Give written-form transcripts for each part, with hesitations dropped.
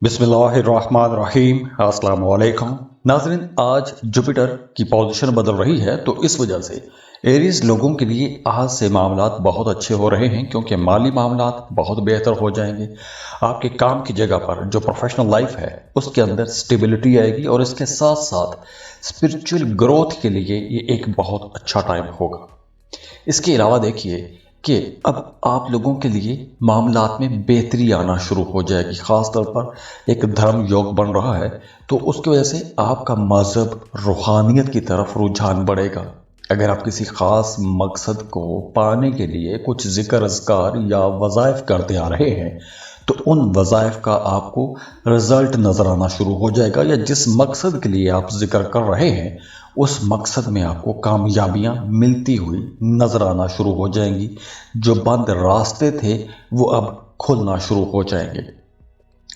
बिस्मिल्लाहिर्रहमानिर्रहीम अस्सलाम वालेकुम नाज़रीन। आज जुपिटर की पोजीशन बदल रही है तो इस वजह से एरीज लोगों के लिए आज से मामलात बहुत अच्छे हो रहे हैं, क्योंकि माली मामलात बहुत बेहतर हो जाएंगे। आपके काम की जगह पर जो प्रोफेशनल लाइफ है उसके अंदर स्टेबिलिटी आएगी और इसके साथ साथ स्पिरिचुअल ग्रोथ के लिए ये एक बहुत अच्छा टाइम होगा। इसके अलावा देखिए कि अब आप लोगों के लिए मामलात में बेहतरी आना शुरू हो जाएगी। ख़ास तौर पर एक धर्म योग बन रहा है तो उसकी वजह से आपका मज़हब रूहानियत की तरफ रुझान बढ़ेगा। अगर आप किसी ख़ास मकसद को पाने के लिए कुछ ज़िक्र अज़कार या वज़ाइफ करते आ रहे हैं तो उन वज़ाइफ का आपको रिज़ल्ट नज़र आना शुरू हो जाएगा, या जिस मकसद के लिए आप ज़िक्र कर रहे हैं उस मकसद में आपको कामयाबियां मिलती हुई नजर आना शुरू हो जाएंगी। जो बंद रास्ते थे वो अब खुलना शुरू हो जाएंगे।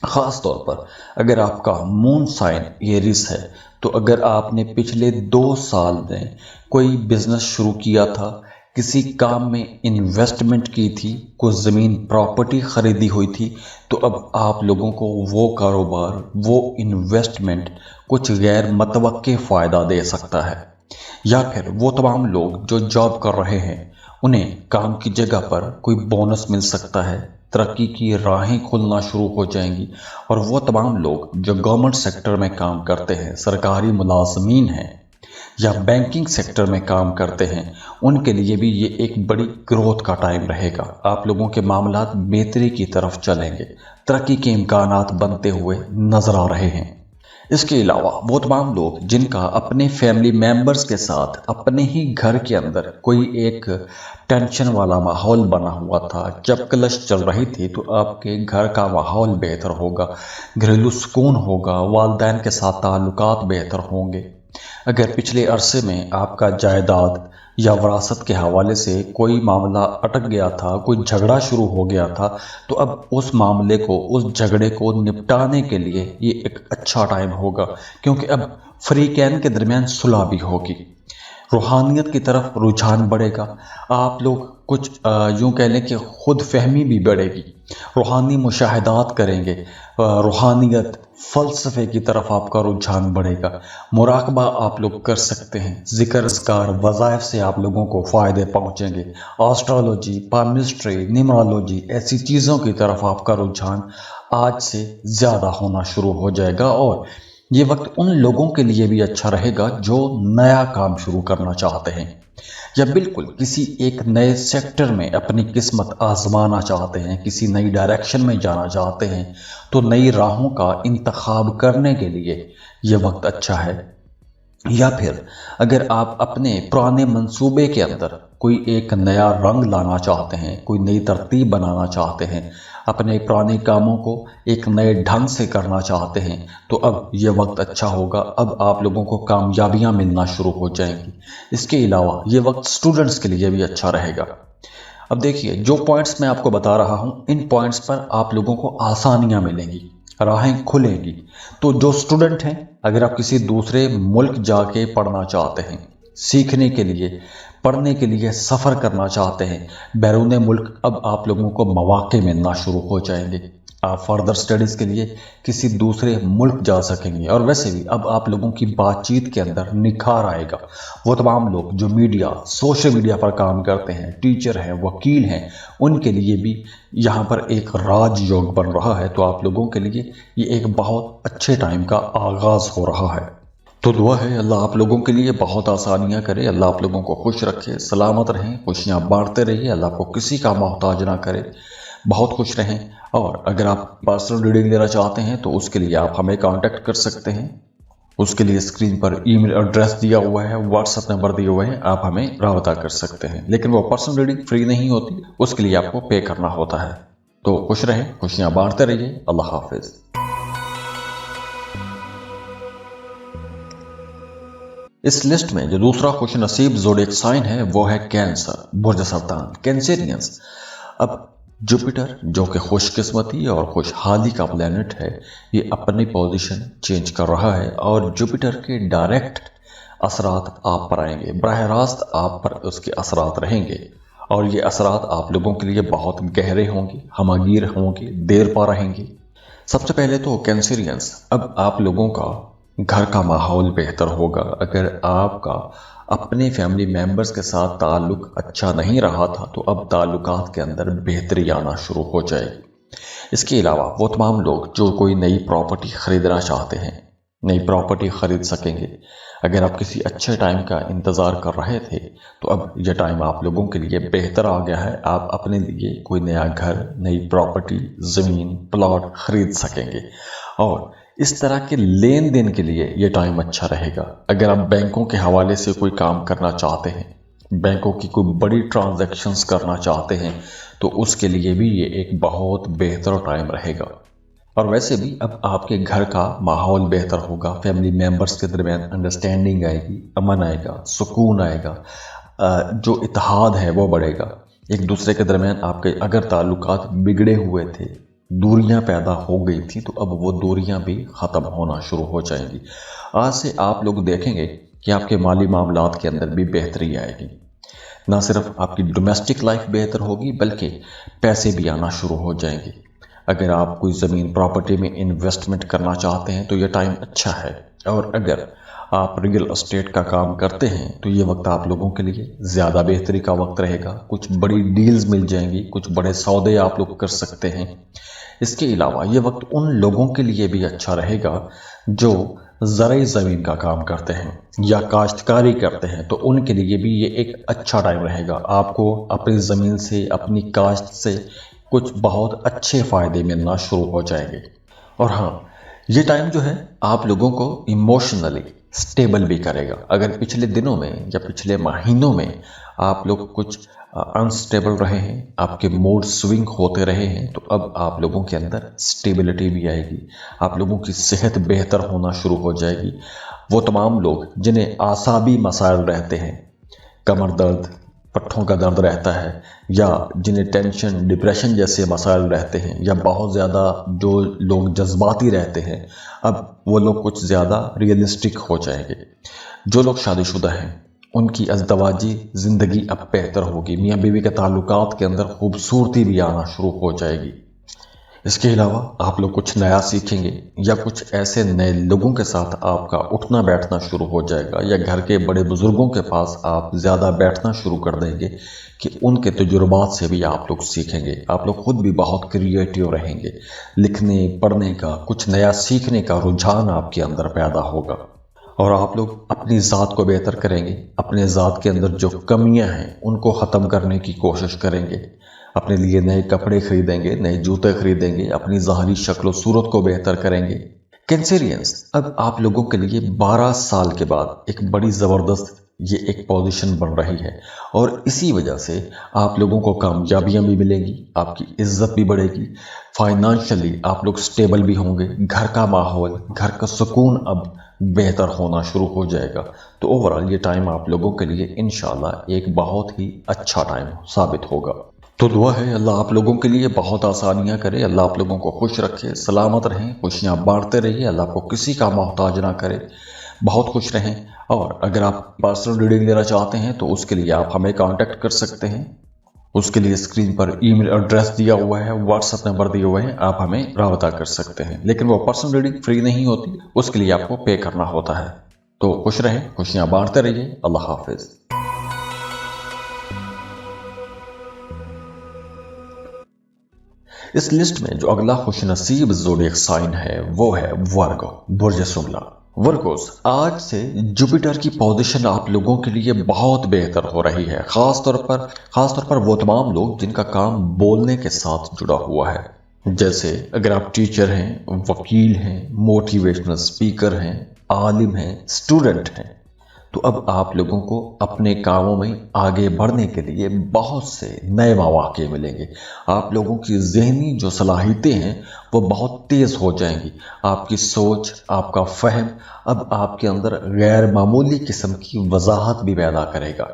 ख़ास तौर पर अगर आपका मून साइन एरीज है तो अगर आपने पिछले 2 साल में कोई बिजनेस शुरू किया था, किसी काम में इन्वेस्टमेंट की थी, कुछ ज़मीन प्रॉपर्टी ख़रीदी हुई थी, तो अब आप लोगों को वो कारोबार, वो इन्वेस्टमेंट कुछ गैर मतवक्के फ़ायदा दे सकता है। या फिर वो तमाम लोग जो जॉब कर रहे हैं उन्हें काम की जगह पर कोई बोनस मिल सकता है, तरक्की की राहें खुलना शुरू हो जाएंगी। और वो तमाम लोग जो गवर्नमेंट सेक्टर में काम करते हैं, सरकारी मुलाजमीन हैं या बैंकिंग सेक्टर में काम करते हैं, उनके लिए भी ये एक बड़ी ग्रोथ का टाइम रहेगा। आप लोगों के मामलात बेहतरी की तरफ चलेंगे, तरक्की के इम्कानात बनते हुए नजर आ रहे हैं। इसके अलावा वो तमाम लोग जिनका अपने फैमिली मेंबर्स के साथ अपने ही घर के अंदर कोई एक टेंशन वाला माहौल बना हुआ था, जब कलश चल रही थी, तो आपके घर का माहौल बेहतर होगा, घरेलू सुकून होगा, वालिदैन के साथ ताल्लुकात बेहतर होंगे। अगर पिछले अरसे में आपका जायदाद या वरासत के हवाले से कोई मामला अटक गया था, कोई झगड़ा शुरू हो गया था, तो अब उस मामले को, उस झगड़े को निपटाने के लिए ये एक अच्छा टाइम होगा, क्योंकि अब फरीकैन के दरमियान सुलह भी होगी, रूहानियत की तरफ रुझान बढ़ेगा। आप लोग कुछ यूँ कह लें कि खुद फहमी भी बढ़ेगी, रूहानी मुशाहिदात करेंगे, रूहानियत फ़लसफ़े की तरफ आपका रुझान बढ़ेगा, मुराकबा आप लोग कर सकते हैं, ज़िक्र अज़कार वज़ाइफ से आप लोगों को फ़ायदे पहुँचेंगे। एस्ट्रोलॉजी, पामिस्ट्री, न्यूमरोलॉजी, ऐसी चीज़ों की तरफ आपका रुझान आज से ज़्यादा होना शुरू हो जाएगा। और ये वक्त उन लोगों के लिए भी अच्छा रहेगा जो नया काम शुरू करना चाहते हैं या बिल्कुल किसी एक नए सेक्टर में अपनी किस्मत आजमाना चाहते हैं, किसी नई डायरेक्शन में जाना चाहते हैं, तो नई राहों का इंतखाब करने के लिए ये वक्त अच्छा है। या फिर अगर आप अपने पुराने मंसूबे के अंदर कोई एक नया रंग लाना चाहते हैं, कोई नई तरतीब बनाना चाहते हैं, अपने पुराने कामों को एक नए ढंग से करना चाहते हैं, तो अब ये वक्त अच्छा होगा। अब आप लोगों को कामयाबियां मिलना शुरू हो जाएंगी। इसके अलावा ये वक्त स्टूडेंट्स के लिए भी अच्छा रहेगा। अब देखिए, जो पॉइंट्स मैं आपको बता रहा हूँ, इन पॉइंट्स पर आप लोगों को आसानियाँ मिलेंगी, राहें खुलेंगी। तो जो स्टूडेंट हैं, अगर आप किसी दूसरे मुल्क जाके पढ़ना चाहते हैं, सीखने के लिए, पढ़ने के लिए सफ़र करना चाहते हैं बैरून मुल्क, अब आप लोगों को मौके मिलना शुरू हो जाएंगे। आप फर्दर स्टडीज़ के लिए किसी दूसरे मुल्क जा सकेंगे। और वैसे भी अब आप लोगों की बातचीत के अंदर निखार आएगा। वो तमाम लोग जो मीडिया, सोशल मीडिया पर काम करते हैं, टीचर हैं, वकील हैं, उनके लिए भी यहाँ पर एक राजयोग बन रहा है। तो आप लोगों के लिए ये एक बहुत अच्छे टाइम का आगाज़ हो रहा है। तो दुआ है अल्लाह आप लोगों के लिए बहुत आसानियाँ करे, अल्लाह आप लोगों को खुश रखे, सलामत रहें, खुशियाँ बांटते रहिए, अल्लाह आपको किसी का मोहताज ना करे, बहुत खुश रहें। और अगर आप पर्सनल रीडिंग लेना चाहते हैं तो उसके लिए आप हमें कांटेक्ट कर सकते हैं। उसके लिए स्क्रीन पर ईमेल एड्रेस दिया हुआ है, व्हाट्सएप नंबर दिए हुए हैं, आप हमें राबता कर सकते हैं। लेकिन वो पर्सनल रीडिंग फ्री नहीं होती, उसके लिए आपको पे करना होता है। तो खुश रहें, खुशियाँ बांटते रहिए, अल्लाह हाफिज़। इस लिस्ट में जो दूसरा खुश नसीब ज़ोडिएक साइन है वो है कैंसर, बुर्ज सरतान, कैंसेरियंस। अब जुपिटर जो कि खुशकिस्मती और खुशहाली का प्लैनेट है, ये अपनी पोजीशन चेंज कर रहा है और जुपिटर के डायरेक्ट असरात आप पर आएंगे, बराह रास्त आप पर उसके असरात रहेंगे। और ये असरात आप लोगों के लिए बहुत गहरे होंगे, हमगीर होंगे, देर पा रहेंगे। सबसे पहले तो कैंसरियंस, अब आप लोगों का घर का माहौल बेहतर होगा। अगर आपका अपने फैमिली मेंबर्स के साथ ताल्लुक अच्छा नहीं रहा था तो अब ताल्लुकात के अंदर बेहतरी आना शुरू हो जाएगी। इसके अलावा वो तमाम लोग जो कोई नई प्रॉपर्टी ख़रीदना चाहते हैं, नई प्रॉपर्टी ख़रीद सकेंगे। अगर आप किसी अच्छे टाइम का इंतज़ार कर रहे थे तो अब यह टाइम आप लोगों के लिए बेहतर आ गया है। आप अपने लिए कोई नया घर, नई प्रॉपर्टी, ज़मीन, प्लॉट ख़रीद सकेंगे और इस तरह के लेन देन के लिए ये टाइम अच्छा रहेगा। अगर आप बैंकों के हवाले से कोई काम करना चाहते हैं, बैंकों की कोई बड़ी ट्रांजैक्शंस करना चाहते हैं तो उसके लिए भी ये एक बहुत बेहतर टाइम रहेगा। और वैसे भी अब आपके घर का माहौल बेहतर होगा, फैमिली मेंबर्स के दरमियान अंडरस्टैंडिंग आएगी, अमन आएगा, सुकून आएगा, जो इत्तेहाद है वो बढ़ेगा। एक दूसरे के दरमियान आपके अगर ताल्लुकात बिगड़े हुए थे, दूरियां पैदा हो गई थी, तो अब वो दूरियां भी ख़त्म होना शुरू हो जाएंगी। आज से आप लोग देखेंगे कि आपके माली मामलात के अंदर भी बेहतरी आएगी। ना सिर्फ आपकी डोमेस्टिक लाइफ बेहतर होगी बल्कि पैसे भी आना शुरू हो जाएंगे। अगर आप कोई ज़मीन प्रॉपर्टी में इन्वेस्टमेंट करना चाहते हैं तो ये टाइम अच्छा है। और अगर आप रियल एस्टेट का काम करते हैं तो ये वक्त आप लोगों के लिए ज़्यादा बेहतरी का वक्त रहेगा। कुछ बड़ी डील्स मिल जाएंगी, कुछ बड़े सौदे आप लोग कर सकते हैं। इसके अलावा ये वक्त उन लोगों के लिए भी अच्छा रहेगा जो ज़राई ज़मीन का काम करते हैं या काश्तकारी करते हैं, तो उनके लिए भी ये एक अच्छा टाइम रहेगा। आपको अपनी ज़मीन से, अपनी काश्त से कुछ बहुत अच्छे फ़ायदे मिलना शुरू हो जाएंगे। और हाँ, ये टाइम जो है आप लोगों को इमोशनली स्टेबल भी करेगा। अगर पिछले दिनों में या पिछले महीनों में आप लोग कुछ अनस्टेबल रहे हैं, आपके मूड स्विंग होते रहे हैं, तो अब आप लोगों के अंदर स्टेबिलिटी भी आएगी। आप लोगों की सेहत बेहतर होना शुरू हो जाएगी। वो तमाम लोग जिन्हें आसाबी मसाइल रहते हैं, कमर दर्द, पट्ठों का दर्द रहता है, या जिन्हें टेंशन, डिप्रेशन जैसे मसाइल रहते हैं, या बहुत ज़्यादा जो लोग जज्बाती रहते हैं, अब वो लोग कुछ ज़्यादा रियलिस्टिक हो जाएंगे। जो लोग शादीशुदा हैं उनकी अज़दवाजी ज़िंदगी अब बेहतर होगी। मियाँ बीवी के ताल्लुकात के अंदर खूबसूरती भी आना शुरू हो जाएगी। इसके अलावा आप लोग कुछ नया सीखेंगे या कुछ ऐसे नए लोगों के साथ आपका उठना बैठना शुरू हो जाएगा, या घर के बड़े बुजुर्गों के पास आप ज़्यादा बैठना शुरू कर देंगे कि उनके तजुर्बात से भी आप लोग सीखेंगे। आप लोग खुद भी बहुत क्रिएटिव रहेंगे। लिखने पढ़ने का, कुछ नया सीखने का रुझान आपके अंदर पैदा होगा और आप लोग अपनी ज़ात को बेहतर करेंगे। अपने ज़ात के अंदर जो कमियां हैं उनको ख़त्म करने की कोशिश करेंगे। अपने लिए नए कपड़े खरीदेंगे, नए जूते खरीदेंगे, अपनी ज़ाहरी शक्ल सूरत को बेहतर करेंगे। कैंसरियंस, अब आप लोगों के लिए 12 साल के बाद एक बड़ी ज़बरदस्त ये एक पोजीशन बन रही है और इसी वजह से आप लोगों को कामयाबियां भी मिलेंगी, आपकी इज्जत भी बढ़ेगी, फाइनेंशियली आप लोग स्टेबल भी होंगे। घर का माहौल, घर का सुकून अब बेहतर होना शुरू हो जाएगा। तो ओवरऑल ये टाइम आप लोगों के लिए इंशाल्लाह एक बहुत ही अच्छा टाइम साबित होगा। तो दुआ है अल्लाह आप लोगों के लिए बहुत आसानियां करे, अल्लाह आप लोगों को खुश रखे, सलामत रहें, खुशियां बांटते रहिए, अल्लाह आपको किसी का मोहताज ना करे, बहुत खुश रहें। और अगर आप पर्सनल रीडिंग लेना चाहते हैं तो उसके लिए आप हमें कांटेक्ट कर सकते हैं। उसके लिए स्क्रीन पर ईमेल एड्रेस दिया हुआ है, व्हाट्सएप नंबर दिए हुए हैं, आप हमें राबता कर सकते हैं। लेकिन वो पर्सनल रीडिंग फ्री नहीं होती, उसके लिए आपको पे करना होता है। तो खुश रहें, खुशियां बांटते रहिए। अल्लाह हाफिज। इस लिस्ट में जो अगला खुशनसीब ज़ोडिएक साइन है वो है वर्गो, बुर्ज सुमला। वर्गोस, आज से जुपिटर की पोजीशन आप लोगों के लिए बहुत बेहतर हो रही है, खास तौर पर वो तमाम लोग जिनका काम बोलने के साथ जुड़ा हुआ है। जैसे अगर आप टीचर हैं, वकील हैं, मोटिवेशनल स्पीकर हैं, आलिम हैं, स्टूडेंट हैं, तो अब आप लोगों को अपने कामों में आगे बढ़ने के लिए बहुत से नए मौके मिलेंगे। आप लोगों की ज़हनी जो सलाहियतें हैं वो बहुत तेज़ हो जाएंगी। आपकी सोच, आपका फहम अब आपके अंदर गैर मामूली किस्म की वजाहत भी पैदा करेगा।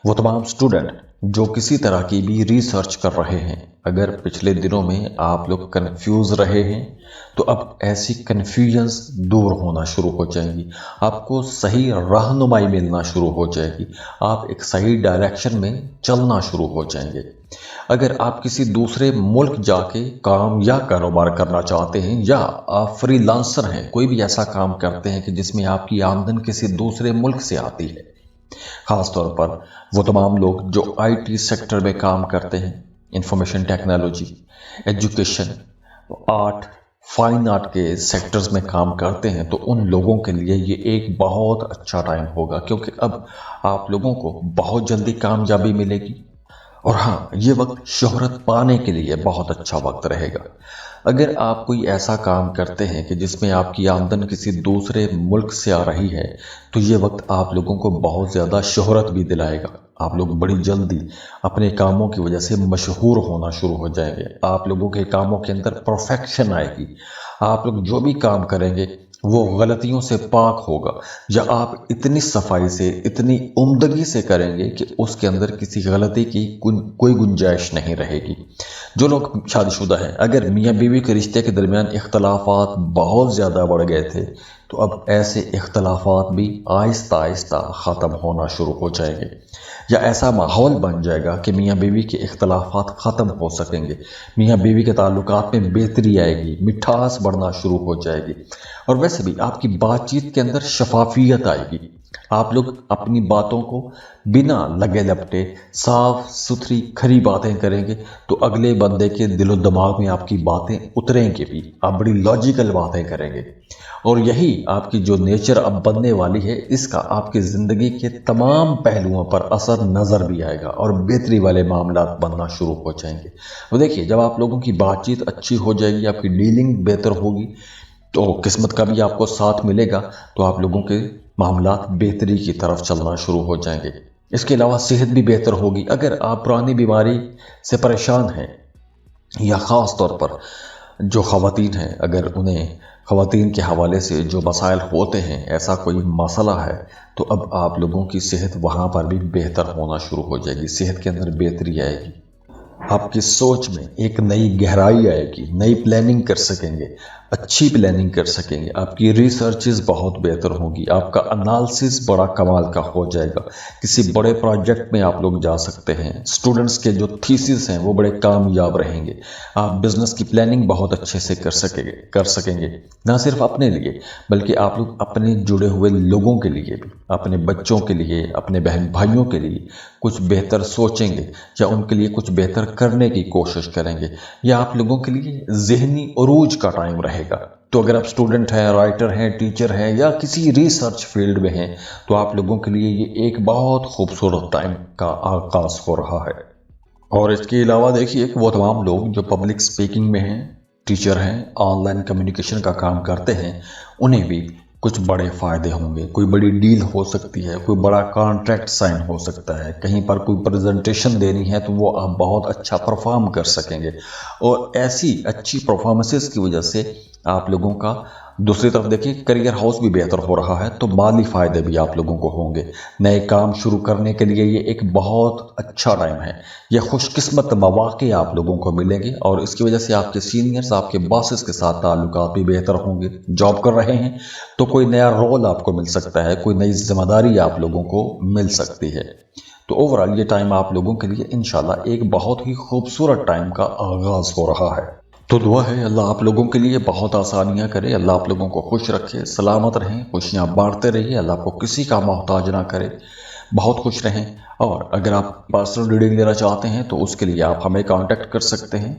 वो तमाम स्टूडेंट जो किसी तरह की भी रिसर्च कर रहे हैं, अगर पिछले दिनों में आप लोग कंफ्यूज रहे हैं तो अब ऐसी कन्फ्यूजन्स दूर होना शुरू हो जाएंगी। आपको सही रहनुमाई मिलना शुरू हो जाएगी। आप एक सही डायरेक्शन में चलना शुरू हो जाएंगे। اگر آپ کسی دوسرے ملک جا کے کام یا کاروبار کرنا چاہتے ہیں یا آپ فری لانسر ہیں، کوئی بھی ایسا کام کرتے ہیں کہ جس میں آپ کی آمدن کسی دوسرے ملک سے آتی ہے، خاص طور پر وہ تمام لوگ جو آئی ٹی سیکٹر میں کام کرتے ہیں، information technology, education, art, fine art کے سیکٹرز میں کام کرتے ہیں، تو ان لوگوں کے لیے یہ ایک بہت اچھا ٹائم ہوگا، کیونکہ اب آپ لوگوں کو بہت جلدی کامیابی ملے گی۔ اور ہاں، یہ وقت شہرت پانے کے لیے بہت اچھا وقت رہے گا۔ اگر آپ کوئی ایسا کام کرتے ہیں کہ جس میں آپ کی آمدن کسی دوسرے ملک سے آ رہی ہے، تو یہ وقت آپ لوگوں کو بہت زیادہ شہرت بھی دلائے گا۔ آپ لوگ بڑی جلدی اپنے کاموں کی وجہ سے مشہور ہونا شروع ہو جائیں گے۔ آپ لوگوں کے کاموں کے اندر پرفیکشن آئے گی۔ آپ لوگ جو بھی کام کریں گے وہ غلطیوں سے پاک ہوگا، یا آپ اتنی صفائی سے، اتنی عمدگی سے کریں گے کہ اس کے اندر کسی غلطی کی کوئی گنجائش نہیں رہے گی۔ جو لوگ شادی شدہ ہیں، اگر میاں بیوی کے رشتے کے درمیان اختلافات بہت زیادہ بڑھ گئے تھے، تو اب ایسے اختلافات بھی آہستہ آہستہ ختم ہونا شروع ہو جائیں گے، یا ایسا ماحول بن جائے گا کہ میاں بیوی کے اختلافات ختم ہو سکیں گے، میاں بیوی کے تعلقات میں بہتری آئے گی، مٹھاس بڑھنا شروع ہو جائے گی، اور ویسے بھی آپ کی بات چیت کے اندر شفافیت آئے گی۔ آپ لوگ اپنی باتوں کو بنا لگے لپٹے صاف ستھری کھری باتیں کریں گے، تو اگلے بندے کے دل و دماغ میں آپ کی باتیں اتریں گے بھی، آپ بڑی لاجیکل باتیں کریں گے، اور یہی آپ کی جو نیچر اب بننے والی ہے، اس کا آپ کی زندگی کے تمام پہلوؤں پر اثر نظر بھی آئے گا اور بہتری والے معاملات بننا شروع ہو جائیں گے۔ وہ دیکھیے، جب آپ لوگوں کی بات چیت اچھی ہو جائے گی، آپ کی ڈیلنگ بہتر ہوگی، تو قسمت کا بھی آپ کو ساتھ ملے گا، تو آپ لوگوں کے معاملات بہتری کی طرف چلنا شروع ہو جائیں گے۔ اس کے علاوہ صحت بھی بہتر ہوگی۔ اگر آپ پرانی بیماری سے پریشان ہیں، یا خاص طور پر جو خواتین ہیں، اگر انہیں خواتین کے حوالے سے جو مسائل ہوتے ہیں، ایسا کوئی مسئلہ ہے، تو اب آپ لوگوں کی صحت وہاں پر بھی بہتر ہونا شروع ہو جائے گی، صحت کے اندر بہتری آئے گی، آپ کی سوچ میں ایک نئی گہرائی آئے گی، نئی پلاننگ کر سکیں گے، اچھی پلاننگ کر سکیں گے، آپ کی ریسرچز بہت بہتر ہوگی، آپ کا انالسس بڑا کمال کا ہو جائے گا، کسی بڑے پروجیکٹ میں آپ لوگ جا سکتے ہیں، اسٹوڈنٹس کے جو تھیسس ہیں وہ بڑے کامیاب رہیں گے، آپ بزنس کی پلاننگ بہت اچھے سے کر سکیں گے، نہ صرف اپنے لیے بلکہ آپ لوگ اپنے جڑے ہوئے لوگوں کے لیے بھی، اپنے بچوں کے لیے، اپنے بہن بھائیوں کے لیے کچھ بہتر سوچیں گے، یا ان کے لیے کچھ بہتر کرنے کی کوشش کریں گے، یا آپ لوگوں کے لیے ذہنی عروج کا ٹائم رہے گا۔ تو اگر آپ اسٹوڈنٹ ہیں، رائٹر ہیں، ٹیچر ہیں، یا کسی ریسرچ فیلڈ میں ہیں، تو آپ لوگوں کے لیے یہ ایک بہت خوبصورت ٹائم کا آغاز ہو رہا ہے۔ اور اس کے علاوہ دیکھیے، وہ تمام لوگ جو پبلک سپیکنگ میں ہیں، ٹیچر ہیں، آن لائن کمیونیکیشن کا کام کرتے ہیں، انہیں بھی کچھ بڑے فائدے ہوں گے، کوئی بڑی ڈیل ہو سکتی ہے، کوئی بڑا کانٹریکٹ سائن ہو سکتا ہے، کہیں پر کوئی پریزنٹیشن دینی ہے تو وہ آپ بہت اچھا پرفارم کر سکیں گے، اور ایسی اچھی پرفارمنسز کی وجہ سے آپ لوگوں کا دوسری طرف دیکھیں کریئر ہاؤس بھی بہتر ہو رہا ہے، تو مالی فائدے بھی آپ لوگوں کو ہوں گے، نئے کام شروع کرنے کے لیے یہ ایک بہت اچھا ٹائم ہے، یہ خوش قسمت مواقع آپ لوگوں کو ملیں گے، اور اس کی وجہ سے آپ کے سینئرز، آپ کے باسز کے ساتھ تعلقات بھی بہتر ہوں گے، جاب کر رہے ہیں تو کوئی نیا رول آپ کو مل سکتا ہے، کوئی نئی ذمہ داری آپ لوگوں کو مل سکتی ہے، تو اوورآل یہ ٹائم آپ لوگوں کے لیے انشاءاللہ ایک بہت ہی خوبصورت ٹائم کا آغاز ہو رہا ہے۔ تو دعا ہے اللہ آپ لوگوں کے لیے بہت آسانیاں کرے، اللہ آپ لوگوں کو خوش رکھے، سلامت رہیں، خوشیاں بانٹتے رہیے، اللہ آپ کو کسی کا محتاج نہ کرے، بہت خوش رہیں۔ اور اگر آپ پرسنل ریڈنگ لینا چاہتے ہیں تو اس کے لیے آپ ہمیں کانٹیکٹ کر سکتے ہیں،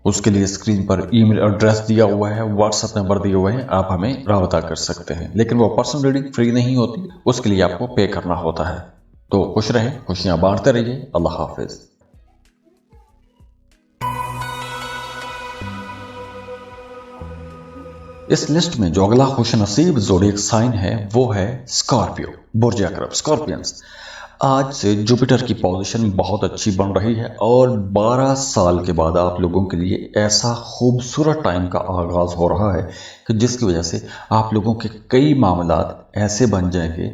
اس کے لیے اسکرین پر ای میل ایڈریس دیا ہوا ہے، واٹس ایپ نمبر دیے ہوئے ہیں، آپ ہمیں رابطہ کر سکتے ہیں، لیکن وہ پرسنل ریڈنگ فری نہیں ہوتی، اس کے لیے آپ کو پے کرنا ہوتا ہے۔ تو خوش رہیں، خوشیاں بانٹتے رہیے، اللہ حافظ۔ اس لسٹ میں جو اگلا خوش نصیب زوڈیک سائن ہے وہ ہے اسکارپیو، برج عقرب، اسکارپینز۔ آج سے جوپیٹر کی پوزیشن بہت اچھی بن رہی ہے، اور 12 سال کے بعد آپ لوگوں کے لیے ایسا خوبصورت ٹائم کا آغاز ہو رہا ہے کہ جس کی وجہ سے آپ لوگوں کے کئی معاملات ایسے بن جائیں گے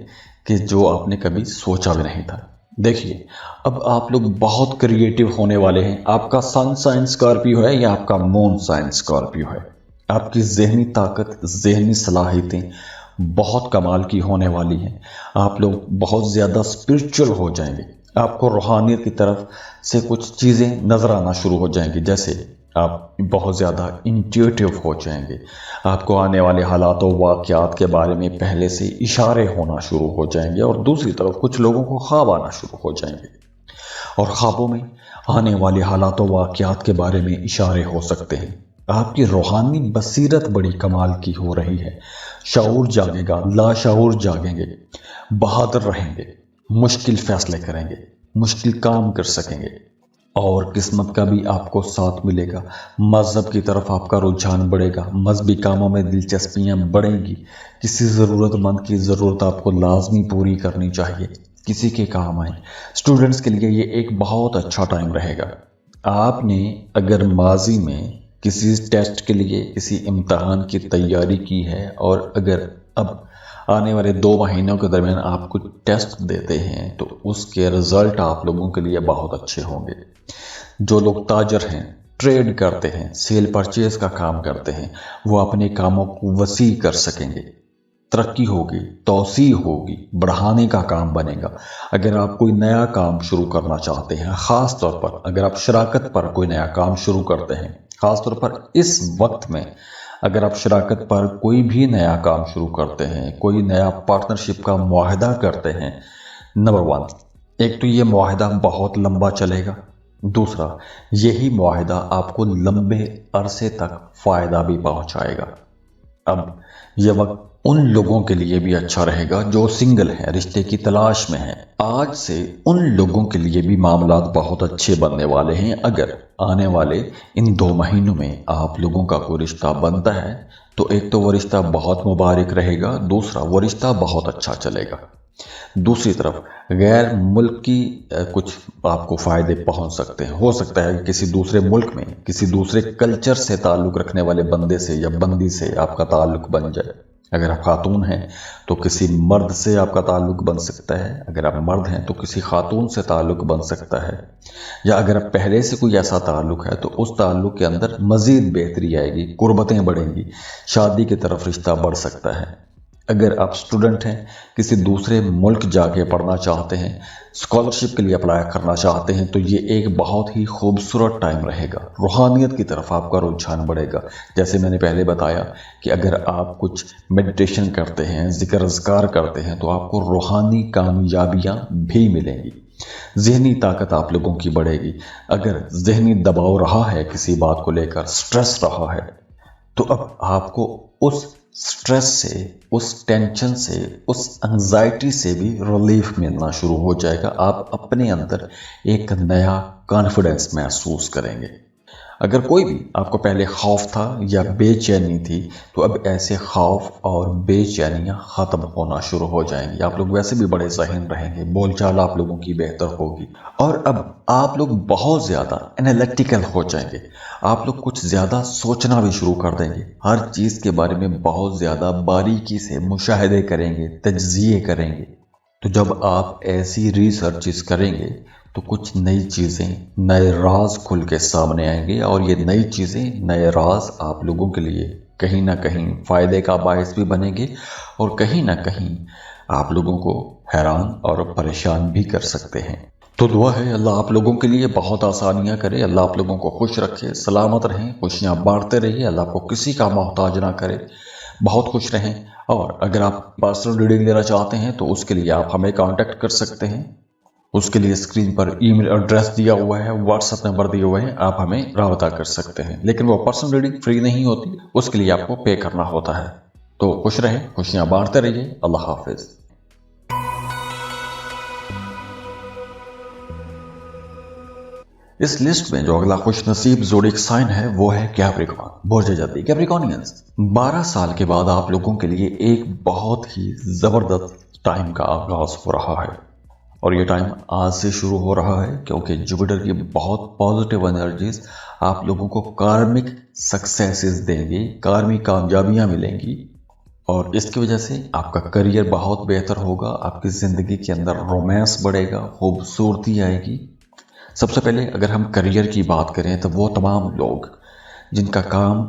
کہ جو آپ نے کبھی سوچا بھی نہیں تھا۔ دیکھیے، اب آپ لوگ بہت کریٹیو ہونے والے ہیں، آپ کا سن سائن اسکارپیو ہے یا آپ کا مون سائن اسکارپیو ہے، آپ کی ذہنی طاقت، ذہنی صلاحیتیں بہت کمال کی ہونے والی ہیں، آپ لوگ بہت زیادہ اسپرچل ہو جائیں گے، آپ کو روحانیت کی طرف سے کچھ چیزیں نظر آنا شروع ہو جائیں گی، جیسے آپ بہت زیادہ انٹیوٹیو ہو جائیں گے، آپ کو آنے والے حالات و واقعات کے بارے میں پہلے سے اشارے ہونا شروع ہو جائیں گے، اور دوسری طرف کچھ لوگوں کو خواب آنا شروع ہو جائیں گے، اور خوابوں میں آنے والے حالات و واقعات کے بارے میں اشارے ہو سکتے ہیں۔ آپ کی روحانی بصیرت بڑی کمال کی ہو رہی ہے، شعور جاگے گا، لاشعور جاگیں گے، بہادر رہیں گے، مشکل فیصلے کریں گے، مشکل کام کر سکیں گے، اور قسمت کا بھی آپ کو ساتھ ملے گا۔ مذہب کی طرف آپ کا رجحان بڑھے گا، مذہبی کاموں میں دلچسپیاں بڑھیں گی، کسی ضرورت مند کی ضرورت آپ کو لازمی پوری کرنی چاہیے، کسی کے کام آئیں۔ اسٹوڈنٹس کے لیے یہ ایک بہت اچھا ٹائم رہے گا۔ آپ نے اگر ماضی میں کسی ٹیسٹ کے لیے کسی امتحان کی تیاری کی ہے، اور اگر اب آنے والے 2 مہینوں کے درمیان آپ کچھ ٹیسٹ دیتے ہیں، تو اس کے رزلٹ آپ لوگوں کے لیے بہت اچھے ہوں گے۔ جو لوگ تاجر ہیں، ٹریڈ کرتے ہیں، سیل پرچیز کا کام کرتے ہیں، وہ اپنے کاموں کو وسیع کر سکیں گے، ترقی ہوگی، توسیع ہوگی، بڑھانے کا کام بنے گا۔ اگر آپ کوئی نیا کام شروع کرنا چاہتے ہیں، خاص طور پر اگر آپ شراکت پر کوئی نیا کام شروع کرتے ہیں، خاص طور پر اس وقت میں اگر آپ شراکت پر کوئی بھی نیا کام شروع کرتے ہیں، کوئی نیا پارٹنرشپ کا معاہدہ کرتے ہیں، نمبر 1، ایک تو یہ معاہدہ بہت لمبا چلے گا، دوسرا یہی معاہدہ آپ کو لمبے عرصے تک فائدہ بھی پہنچائے گا۔ اب یہ وقت ان لوگوں کے لیے بھی اچھا رہے گا جو سنگل ہیں، رشتے کی تلاش میں ہیں۔ آج سے ان لوگوں کے لیے بھی معاملات بہت اچھے بننے والے ہیں۔ اگر آنے والے ان 2 مہینوں میں آپ لوگوں کا کوئی رشتہ بنتا ہے تو ایک تو وہ رشتہ بہت مبارک رہے گا، دوسرا وہ رشتہ بہت اچھا چلے گا۔ دوسری طرف غیر ملکی کچھ آپ کو فائدے پہنچ سکتے ہیں۔ ہو سکتا ہے کہ کسی دوسرے ملک میں کسی دوسرے کلچر سے تعلق رکھنے والے بندے سے یا بندی سے آپ کا تعلق بن جائے۔ اگر آپ خاتون ہیں تو کسی مرد سے آپ کا تعلق بن سکتا ہے، اگر آپ مرد ہیں تو کسی خاتون سے تعلق بن سکتا ہے، یا اگر آپ پہلے سے کوئی ایسا تعلق ہے تو اس تعلق کے اندر مزید بہتری آئے گی، قربتیں بڑھیں گی، شادی کی طرف رشتہ بڑھ سکتا ہے۔ اگر آپ اسٹوڈنٹ ہیں، کسی دوسرے ملک جا کے پڑھنا چاہتے ہیں، اسکالرشپ کے لیے اپلائی کرنا چاہتے ہیں، تو یہ ایک بہت ہی خوبصورت ٹائم رہے گا۔ روحانیت کی طرف آپ کا رجحان بڑھے گا۔ جیسے میں نے پہلے بتایا کہ اگر آپ کچھ میڈیٹیشن کرتے ہیں، ذکر اذکار کرتے ہیں، تو آپ کو روحانی کامیابیاں بھی ملیں گی، ذہنی طاقت آپ لوگوں کی بڑھے گی۔ اگر ذہنی دباؤ رہا ہے، کسی بات کو لے کر سٹریس رہا ہے، تو اب آپ کو اس سٹریس سے، اس ٹینشن سے، اس انگزائٹی سے بھی ریلیف ملنا شروع ہو جائے گا۔ آپ اپنے اندر ایک نیا کانفیڈنس محسوس کریں گے۔ اگر کوئی بھی آپ کو پہلے خوف تھا یا بے چینی تھی، تو اب ایسے خوف اور بے چینیاں ختم ہونا شروع ہو جائیں گی۔ آپ لوگ ویسے بھی بڑے ذہین رہیں گے، بول چال آپ لوگوں کی بہتر ہوگی، اور اب آپ لوگ بہت زیادہ انالیٹیکل ہو جائیں گے۔ آپ لوگ کچھ زیادہ سوچنا بھی شروع کر دیں گے، ہر چیز کے بارے میں بہت زیادہ باریکی سے مشاہدے کریں گے، تجزیے کریں گے۔ تو جب آپ ایسی ریسرچز کریں گے تو کچھ نئی چیزیں، نئے راز کھل کے سامنے آئیں گے، اور یہ نئی چیزیں، نئے راز آپ لوگوں کے لیے کہیں نہ کہیں فائدے کا باعث بھی بنیں گے، اور کہیں نہ کہیں آپ لوگوں کو حیران اور پریشان بھی کر سکتے ہیں۔ تو دعا ہے اللہ آپ لوگوں کے لیے بہت آسانیاں کرے، اللہ آپ لوگوں کو خوش رکھے، سلامت رہیں، خوشیاں بانٹتے رہیے، اللہ آپ کو کسی کا محتاج نہ کرے، بہت خوش رہیں۔ اور اگر آپ پرسنل ریڈنگ لینا چاہتے ہیں تو اس کے لیے آپ ہمیں کانٹیکٹ کر سکتے ہیں۔ اس کے لیے اسکرین پر ای میل ایڈریس دیا ہوا ہے، واٹس ایپ نمبر دیے ہوئے ہیں، آپ ہمیں رابطہ کر سکتے ہیں۔ لیکن وہ پرسنل ریڈنگ فری نہیں ہوتی، اس کے لیے آپ کو پے کرنا ہوتا ہے۔ تو خوش رہیں، خوشیاں بانٹتے رہیے، اللہ حافظ۔ اس لسٹ میں جو اگلا خوش نصیب زوڈیک سائن ہے وہ ہے کیپریکون، برج جدی۔ کیپریکونینز، 12 سال کے بعد آپ لوگوں کے لیے ایک بہت ہی زبردست ٹائم کا آغاز ہو رہا ہے، اور یہ ٹائم آج سے شروع ہو رہا ہے، کیونکہ جوپیٹر کی بہت پازیٹیو انرجیز آپ لوگوں کو کارمک سکسیسز دیں گی، کارمک کامیابیاں ملیں گی، اور اس کی وجہ سے آپ کا کریئر بہت بہتر ہوگا، آپ کی زندگی کے اندر رومانس بڑھے گا، خوبصورتی آئے گی۔ سب سے پہلے اگر ہم کریئر کی بات کریں تو وہ تمام لوگ جن کا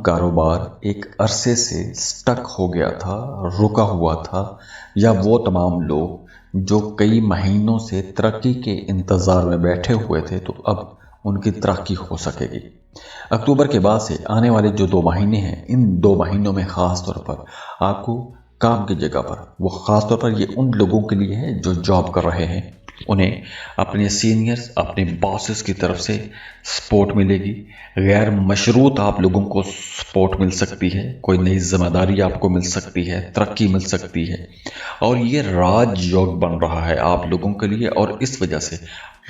کاروبار ایک عرصے سے سٹک ہو گیا تھا، رکا ہوا تھا، یا وہ تمام لوگ जो कई महीनों से तरक्की के इंतज़ार में बैठे हुए थे, तो अब उनकी तरक्की हो सकेगी। अक्टूबर के बाद से आने वाले जो 2 महीने हैं, इन 2 महीनों में ख़ास तौर पर आपको काम की जगह पर, वो ख़ास तौर पर ये उन लोगों के लिए है जो जॉब कर रहे हैं, उन्हें अपने सीनियर्स, अपने बॉसेस की तरफ से सपोर्ट मिलेगी। गैर मशरूत आप लोगों को सपोर्ट मिल सकती है, कोई नई जिम्मेदारी आपको मिल सकती है, तरक्की मिल सकती है। और ये राजयोग बन रहा है आप लोगों के लिए, और इस वजह से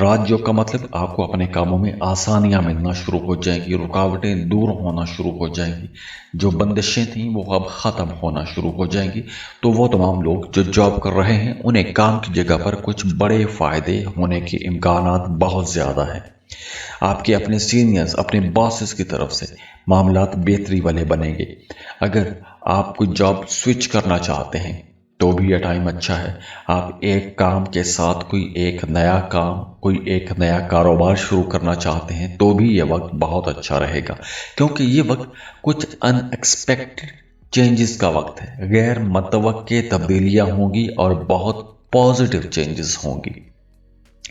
राजयोग का मतलब आपको अपने कामों में आसानियां मिलना शुरू हो जाएंगी, रुकावटें दूर होना शुरू हो जाएंगी, जो बंदिशें थीं वो अब ख़त्म होना शुरू हो जाएंगी। तो वो तमाम लोग जो जॉब कर रहे हैं, उन्हें काम की जगह पर कुछ बड़े फ़ायदे होने के इम्कानात बहुत ज़्यादा हैं। आपके अपने सीनियर्स, अपने बॉसेस की तरफ से मामलात बेहतरी वाले बनेंगे। अगर आप कोई जॉब स्विच करना चाहते हैं तो भी यह टाइम अच्छा है। आप एक काम के साथ कोई एक नया काम, कोई एक नया कारोबार शुरू करना चाहते हैं तो भी यह वक्त बहुत अच्छा रहेगा, क्योंकि ये वक्त कुछ अनएक्सपेक्टेड चेंजेस का वक्त है। गैर मुतवक्के तब्दीलियां होंगी और बहुत पॉजिटिव चेंजेस होंगी।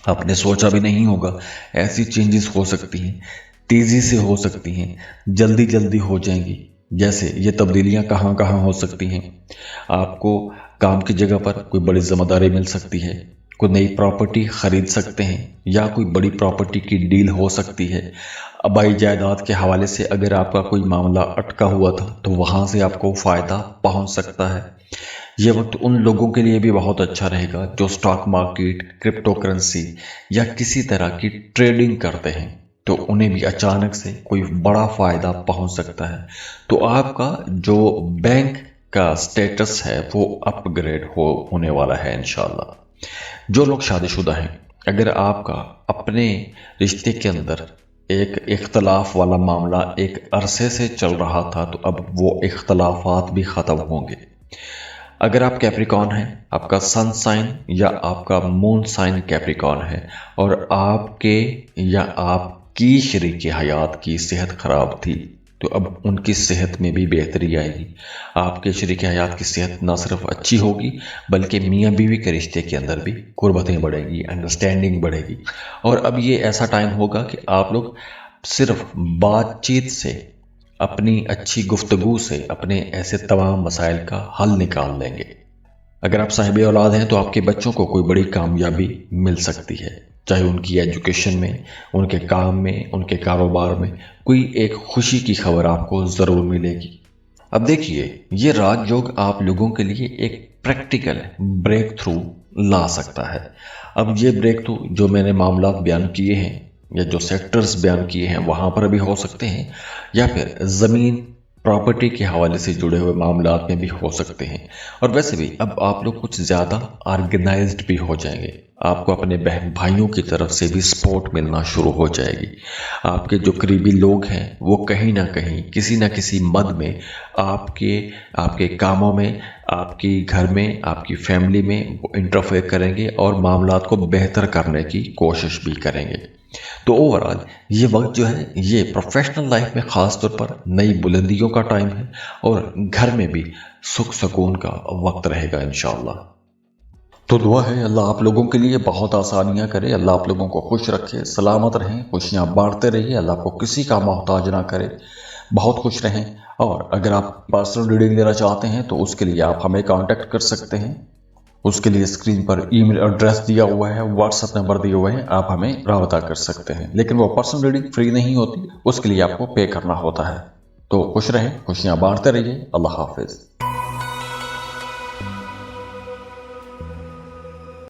आपने सोचा भी नहीं होगा ऐसी चेंजेस हो सकती हैं, तेज़ी से हो सकती हैं, जल्दी जल्दी हो जाएंगी। जैसे ये तब्दीलियां कहाँ कहाँ हो सकती हैं। आपको काम की जगह पर कोई बड़ी जिम्मेदारी मिल सकती है, कोई नई प्रॉपर्टी खरीद सकते हैं, या कोई बड़ी प्रॉपर्टी की डील हो सकती है। आबाई जायदाद के हवाले से अगर आपका कोई मामला अटका हुआ था तो वहाँ से आपको फ़ायदा पहुँच सकता है। ये वक्त उन लोगों के लिए भी बहुत अच्छा रहेगा जो स्टॉक मार्केट, क्रिप्टो करेंसी या किसी तरह की ट्रेडिंग करते हैं, तो उन्हें भी अचानक से कोई बड़ा फ़ायदा पहुंच सकता है। तो आपका जो बैंक का स्टेटस है वो अपग्रेड होने वाला है इंशाल्लाह। जो लोग शादीशुदा हैं, अगर आपका अपने रिश्ते के अंदर एक इख्तलाफ वाला मामला एक अरसे से चल रहा था, तो अब वो इख्तलाफात भी ख़त्म होंगे। अगर आप कैप्रिकॉर्न हैं, आपका सन साइन या आपका मून साइन कैप्रिकॉर्न है, और आपके या आपकी शरीक हयात की सेहत ख़राब थी, तो अब उनकी सेहत में भी बेहतरी आएगी। आपके शरीक हयात की सेहत न सिर्फ अच्छी होगी, बल्कि मियाँ बीवी के रिश्ते के अंदर भी कुर्बतें बढ़ेंगी, अंडरस्टैंडिंग बढ़ेगी। और अब ये ऐसा टाइम होगा कि आप लोग सिर्फ बातचीत से, अपनी अच्छी गुफ्तगू से अपने ऐसे तमाम मसाइल का हल निकाल लेंगे। अगर आप साहिब औलाद हैं तो आपके बच्चों को कोई बड़ी कामयाबी मिल सकती है, चाहे उनकी एजुकेशन में, उनके काम में, उनके कारोबार में कोई एक खुशी की खबर आपको ज़रूर मिलेगी। अब देखिए, ये राजयोग आप लोगों के लिए एक प्रैक्टिकल ब्रेक थ्रू ला सकता है। अब ये ब्रेक थ्रू जो मैंने मामला बयान किए हैं या जो सेक्टर्स बयान किए हैं वहाँ पर भी हो सकते हैं, या फिर ज़मीन प्रॉपर्टी के हवाले से जुड़े हुए मामलात में भी हो सकते हैं। और वैसे भी अब आप लोग कुछ ज़्यादा ऑर्गेनाइज्ड भी हो जाएंगे। आपको अपने बहन भाइयों की तरफ से भी सपोर्ट मिलना शुरू हो जाएगी। आपके जो करीबी लोग हैं वो कहीं ना कहीं, किसी न किसी मद में आपके कामों में, आपके घर में, आपकी फैमिली में वो इंटरफेयर करेंगे और मामलात को बेहतर करने की कोशिश भी करेंगे। तो ओवरऑल ये वक्त जो है ये प्रोफेशनल लाइफ में ख़ास तौर पर नई बुलंदियों का टाइम है, और घर में भी सुख सुकून का वक्त रहेगा इंशाअल्लाह। तो दुआ है अल्लाह आप लोगों के लिए बहुत आसानियां करे, अल्लाह आप लोगों को खुश रखे, सलामत रहें, खुशियां बांटते रहिए, अल्लाह आपको किसी का मोहताज ना करे, बहुत खुश रहें। और अगर आप पर्सनल रीडिंग लेना चाहते हैं तो उसके लिए आप हमें कांटेक्ट कर सकते हैं। उसके लिए स्क्रीन पर ईमेल एड्रेस दिया हुआ है, व्हाट्सएप नंबर दिए हुए हैं, आप हमें राबता कर सकते हैं। लेकिन वो पर्सनल रीडिंग फ्री नहीं होती, उसके लिए आपको पे करना होता है। तो खुश रहें, खुशियां बांटते रहिए। अल्लाह हाफिज।